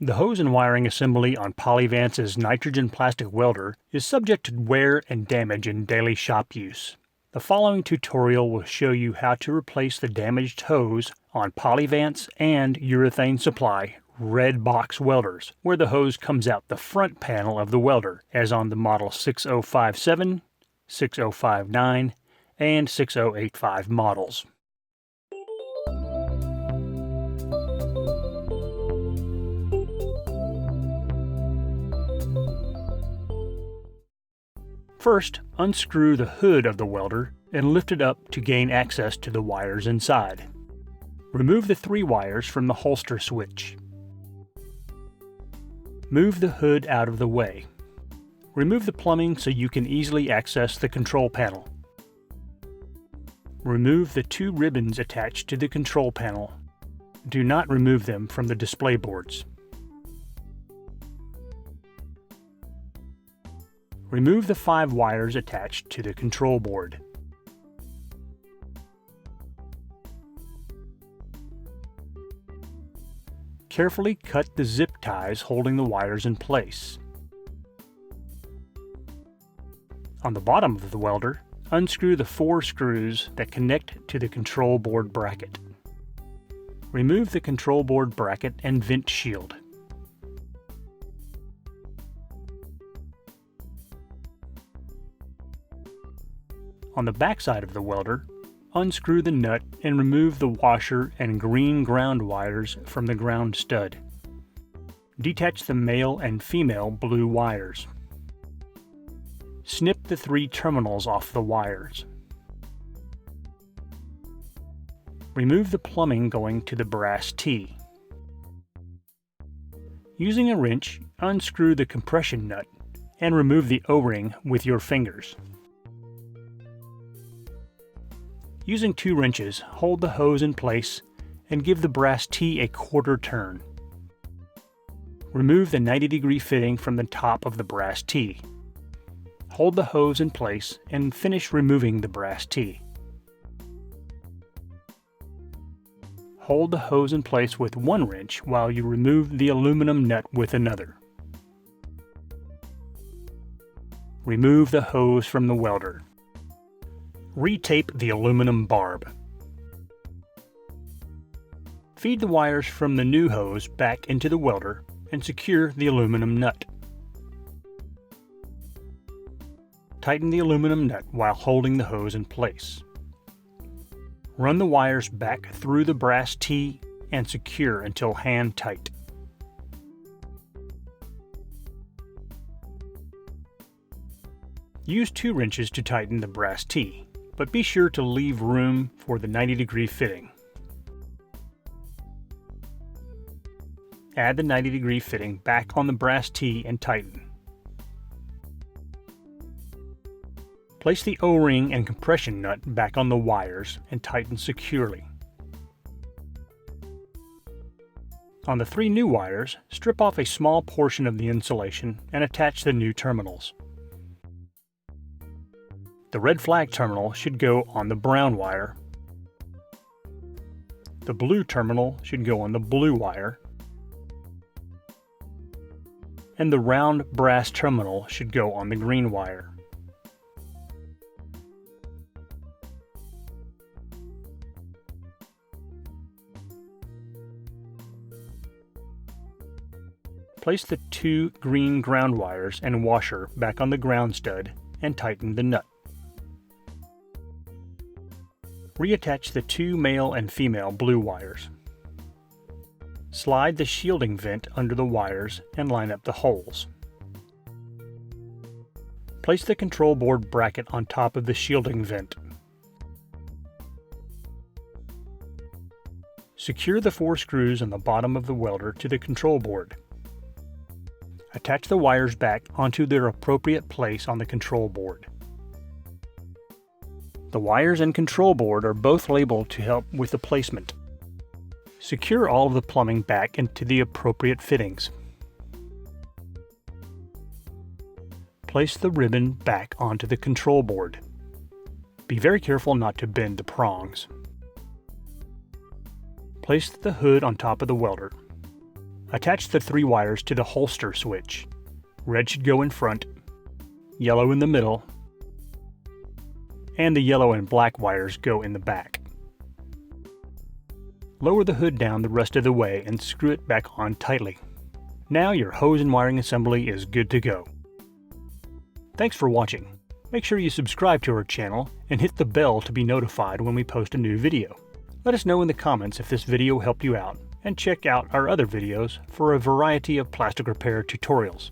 The hose and wiring assembly on Polyvance's nitrogen plastic welder is subject to wear and damage in daily shop use. The following tutorial will show you how to replace the damaged hose on Polyvance and Urethane Supply red box welders, where the hose comes out the front panel of the welder, as on the model 6057, 6059, and 6085 models. First, unscrew the hood of the welder and lift it up to gain access to the wires inside. Remove the 3 wires from the holster switch. Move the hood out of the way. Remove the plumbing so you can easily access the control panel. Remove the 2 ribbons attached to the control panel. Do not remove them from the display boards. Remove the 5 wires attached to the control board. Carefully cut the zip ties holding the wires in place. On the bottom of the welder, unscrew the 4 screws that connect to the control board bracket. Remove the control board bracket and vent shield. On the back side of the welder, unscrew the nut and remove the washer and green ground wires from the ground stud. Detach the male and female blue wires. Snip the 3 terminals off the wires. Remove the plumbing going to the brass T. Using a wrench, unscrew the compression nut and remove the O-ring with your fingers. Using 2 wrenches, hold the hose in place and give the brass T a quarter turn. Remove the 90-degree fitting from the top of the brass T. Hold the hose in place and finish removing the brass T. Hold the hose in place with 1 wrench while you remove the aluminum nut with another. Remove the hose from the welder. Retape the aluminum barb. Feed the wires from the new hose back into the welder and secure the aluminum nut. Tighten the aluminum nut while holding the hose in place. Run the wires back through the brass T and secure until hand tight. Use 2 wrenches to tighten the brass T, but be sure to leave room for the 90-degree fitting. Add the 90-degree fitting back on the brass T and tighten. Place the O-ring and compression nut back on the wires and tighten securely. On the 3 new wires, strip off a small portion of the insulation and attach the new terminals. The red flag terminal should go on the brown wire. The blue terminal should go on the blue wire. And the round brass terminal should go on the green wire. Place the 2 green ground wires and washer back on the ground stud and tighten the nut. Reattach the 2 male and female blue wires. Slide the shielding vent under the wires and line up the holes. Place the control board bracket on top of the shielding vent. Secure the 4 screws on the bottom of the welder to the control board. Attach the wires back onto their appropriate place on the control board. The wires and control board are both labeled to help with the placement. Secure all of the plumbing back into the appropriate fittings. Place the ribbon back onto the control board. Be very careful not to bend the prongs. Place the hood on top of the welder. Attach the 3 wires to the holster switch. Red should go in front, yellow in the middle, and the yellow and black wires go in the back. Lower the hood down the rest of the way and screw it back on tightly. Now your hose and wiring assembly is good to go. Thanks for watching. Make sure you subscribe to our channel and hit the bell to be notified when we post a new video. Let us know in the comments if this video helped you out, and check out our other videos for a variety of plastic repair tutorials.